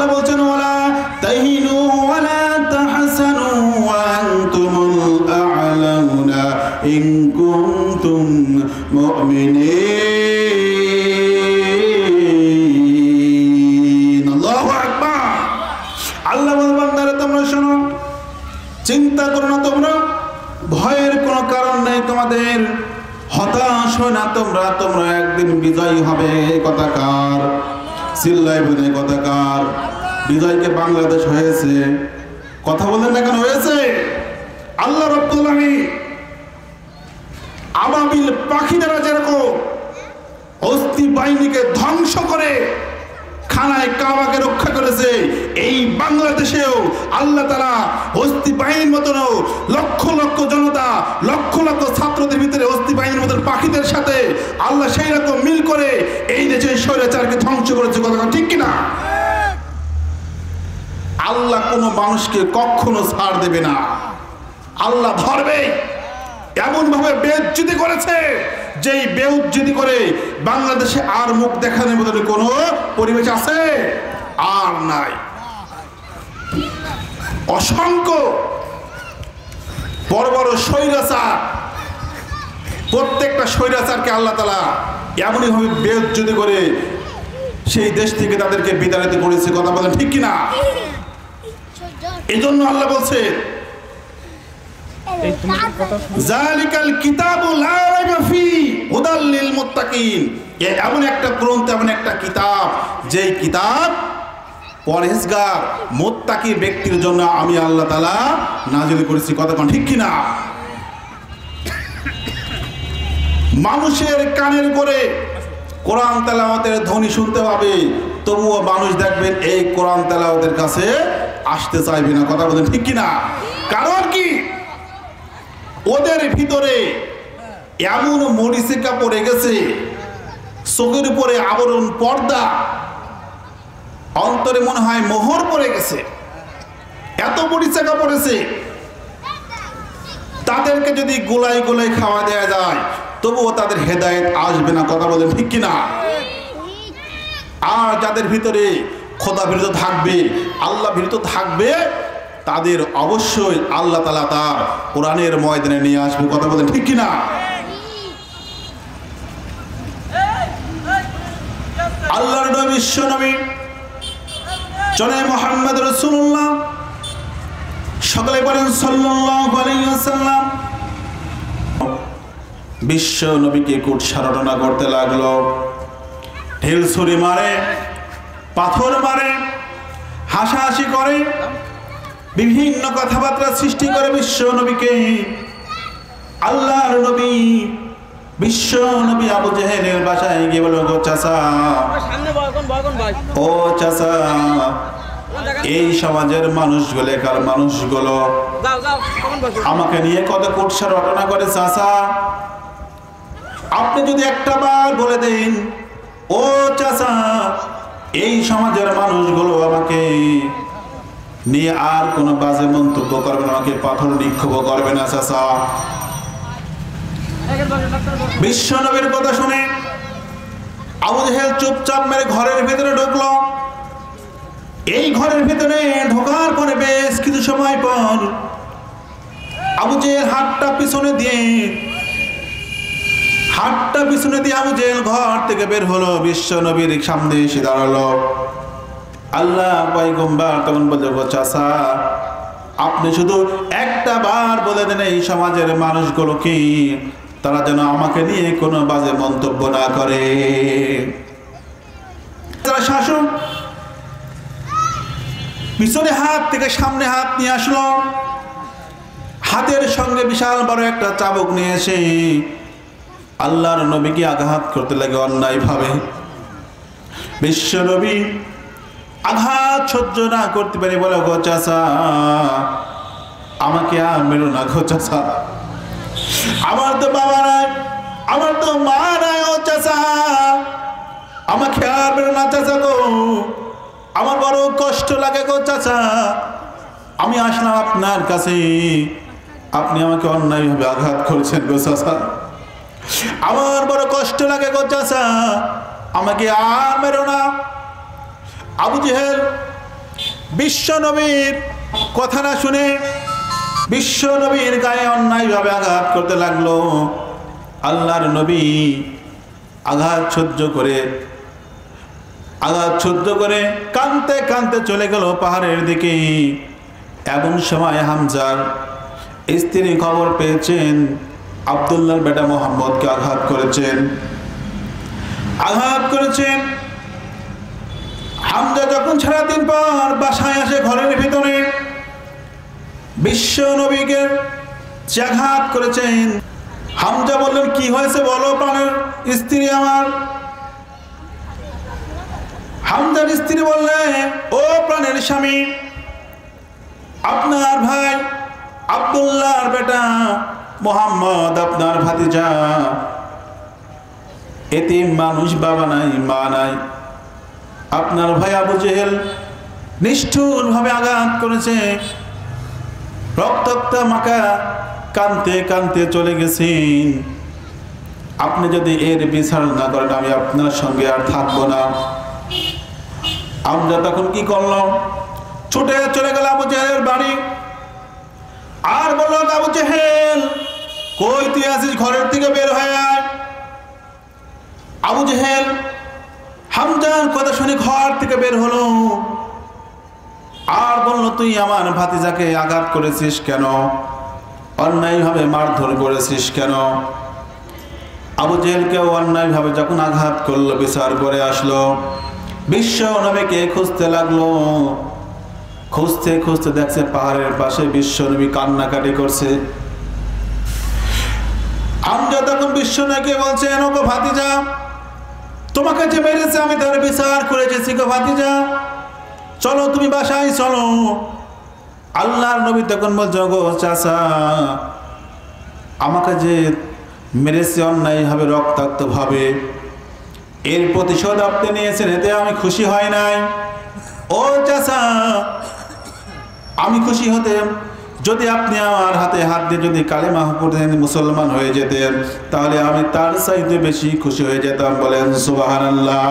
আল্লাহ বলছেন ওয়ালা তাহিনু ওয়ালা তাহসানু ওয়া আনতুমুল আ'লাউনা ইন কুনতুম মুমিনিন। আল্লাহু আকবার। আল্লাহ বলেন বান্দারা তোমরা শোনো, চিন্তা করো না, তোমরা ভয়ের কোনো কারণ নেই তোমাদের, হতাশ হয় না তোমরা, তোমরা একদিন বিজয়ী হবে। কথা কার? চিল্লাই বলে কথা কার? বিজয়কে বাংলাদেশ হয়েছে, কথা বলেন না কেন হয়েছে? আল্লাহ রাব্বুল আলামিন আবাবিল পাখি দ্বারা যেরকম অস্তি বাহিনীকে ধ্বংস করে খানায় কাবাকে রক্ষা করেছে, এই বাংলাদেশেও আল্লাহ তাআলা অস্তি বাহিনীর মতন লক্ষ লক্ষ জনতা, লক্ষ লক্ষ ছাত্রদের ভিতরে অস্তি বাহিনীর মতন পাখিদের সাথে আল্লাহ সেই রকম মিল করে এই দেশের স্বৈরাচারকে ধ্বংস করেছে। কথা ঠিক কিনা? আল্লাহ কোনো মানুষকে কখনো ছাড় দেবে না, আল্লাহ ধরবে। এমন ভাবে বেইজ্জতি করেছে, যেই বেইজ্জতি করে বাংলাদেশে আর মুখ দেখানোর মতো কোনো পরিবেশ আছে আর নাই। অসংখ্য বড় বড় স্বৈরাচার, প্রত্যেকটা স্বৈরাচারকে আল্লাহ তাআলা এমনই ভাবে বেইজ্জতি করে সেই দেশ থেকে তাদেরকে বিতাড়িত করেছে। কথা বলেন ঠিক কিনা? এই জন্য আল্লাহ বলছে জালিকাল কিতাবু লা রাইবা ফি হুদাল লিল মুত্তাকিন। এমন একটা গ্রন্থ, এমন একটা কিতাব, যেই কিতাব পরহেজগার মুত্তাকি ব্যক্তির জন্য আমি আল্লাহ তাআলা নাযিল করেছি। কথা কোন ঠিক কিনা? মানুষের কানের করে কোরআন তেলাওয়াতের ধ্বনি শুনতে পাবে, তবুও মানুষ দেখবেন এই কোরআন তেলাওয়াতের কাছে আসতে চাইবে না। কথা বলেন ঠিক কিনা? কারণ কি? ওদের ভিতরে এমন মরিচিকা পড়ে গেছে, চোখের উপরে আবরণ পর্দা, অন্তরে মনে হয় মোহর পড়ে গেছে, এত মরিচিকা পড়েছে। তাদেরকে যদি গোলাই গোলাই খাওয়া দেয়া যায় তবুও তাদের হেদায়েত আসবে না। কথা বলেন ঠিক কিনা? আর যাদের ভিতরে খোদা বিরত থাকবে, আল্লাহ বিরত থাকবে, তাদের অবশ্যই আল্লাহ তাআলা তার কোরআনের ময়দানে নিয়ে আসবে। কথা বলেন ঠিক কিনা? আল্লাহর নবী বিশ্ব নবী জনাবে মুহাম্মদ রাসূলুল্লাহ, সকলে বলেন সাল্লাল্লাহু আলাইহি ওয়াসাল্লাম, বিশ্ব নবীকে কুৎসারটনা করতে লাগলো, ঢিল ছুরি মারে, পাথর মারে, হাসাহাসি করে, বিভিন্ন কথাবার্তা সৃষ্টি করে বিশ্ব নবীকে। আল্লাহর নবী বিশ্ব নবী আবু জেহেলের বাসায় গিয়ে বলল, গো চাচা, ও চাচা, এই সমাজের মানুষগুলো, একার মানুষগুলো আমাকে নিয়ে কত কুৎসার রটনা করে। চাচা, আপনি যদি একটা বার বলে দেন, ও চাচা, এই সমাজের মানুষগুলো আমাকে নিয়ে আর কোনো বাজে মন্তব্য করবে না, আমাকে পাথর নিক্ষেপ করবে না। চাচা, বিশ্ব নবীর কথা শুনে আবু জেহেল চুপচাপ মেরে ঘরের ভিতরে ঢুকলো। এই ঘরের ভিতরে ঢোকার পরে বেশ কিছু সময় পর আবু জেহেল হাতটা পিছনে দিয়ে আবু জেহেল ঘর থেকে বের হলো, বিশ্ব নবীর সামনে এসে দাঁড়ালো। আল্লাহ পয়গম্বর তখন বলল, চাচা, আপনি শুধু একটা বার বলে দেন এই সমাজের মানুষগুলো কি, তারা যেন আমাকে নিয়ে কোনো বাজে মন্তব্য না করে। তারা শাসক পিছনে হাত থেকে সামনে হাত নিয়ে আসলো, হাতের সঙ্গে বিশাল বড় একটা চাবুক নিয়ে এসে আল্লাহর নবীকে আঘাত করতে লাগে অন্যায় ভাবে। বিশ্ব নবী আঘাত সহ্য না করতে পারে, বলে, গো চাচা, আমাকে আর মেরো না গো চাচা, আমার তো বাবা নাই, আমার তো মা নাই, ও চাচা, আমাকে আর মেরো না চাচা গো, আমার বড় কষ্ট লাগে গো চাচা, আমি আসলাম আপনার কাছে, আপনি আমাকে অন্যায়ভাবে আঘাত করছেন গো চাচা, আমার বড় কষ্ট লাগে গো চাচা, আমাকে আর মেরো না। আবু জেহেল বিশ্ব নবীর কথা না শুনে বিশ্ব নবীর গায়ে অন্যায়ভাবে আঘাত করতে লাগলো। আল্লাহর নবী আঘাত সহ্য করে কাঁদতে কাঁদতে চলে গেল পাহাড়ের দিকে। এমন সময় হামজার স্ত্রী খবর পেয়েছেন আব্দুল্লাহর বেটা মোহাম্মদকে আঘাত করেছেন। হামজা যখন সারা দিন পর বাসায় আসে, ঘরের ভিতরে বিশ্ব নবীকে আঘাত করেছেন। হামজা বললেন, কি হয়েছে বলো প্রাণের স্ত্রী আমার। হামজার স্ত্রী বললেন, ও প্রাণের স্বামী, আপনার ভাই আব্দুল্লাহর বেটা মোহাম্মদ আপনার ভাতিজা, এতিম মানুষ, বাবা নাই মা নাই। আপনার ভাই আবু জেহেল নিষ্ঠুর ভাবে আঘাত করেছে, রক্তাক্ত মাখা, কাঁদতে কাঁদতে চলে গেছেন। আপনি যদি এর বিচার না করেন আমি আপনার সঙ্গে আর থাকবো না। আমরা তখন কি করলাম, ছুটে চলে গেল আবু জেহেলের বাড়ি। আর বলল, আবু জেহেল কই তুই আছিস, ঘরের থেকে বের হয়ে আয়। আবু জেহেল হামজার কথা শুনে ঘর থেকে বের হলো আর বলল, তুই আমার ভাতিজাকে আঘাত করেছিস কেন, অন্যায়ভাবে মারধর করেছিস কেন। আবু জেহেলকেও অন্যায়ভাবে যখন আঘাত করলো, বিচার করে আসলো, বিশ্ব নবীকে খুঁজতে লাগলো। খুঁজতে খুঁজতে দেখছে পাহাড়ের পাশে বিশ্ব নবী কান্নাকাটি করছে। হামজা তখন বিশ্ব নবীকে বলছে, গো ভাতিজা, তোমাকে যে মেরেছে আমি তার বিচার করে এসেছি গো ভাতিজা, চলো তুমি বাসায় চলো। আল্লাহর নবী তখন বলছে, গো চাচা, আমাকে যে মেরেছে অন্যায়ভাবে, রক্তাক্ত ভাবে, এর প্রতিশোধ আপনি নিয়েছেন, এতে আমি খুশি হয় নাই। ও চাচা, আমি খুশি হতেন যদি আপনি আমার হাতে হাত দিয়ে যদি কালেমা পড়তেন, মুসলমান হয়ে যেতেন, তাহলে আমি তার চাইতে বেশি খুশি হয়ে যেতাম। বলেন সুবহানাল্লাহ।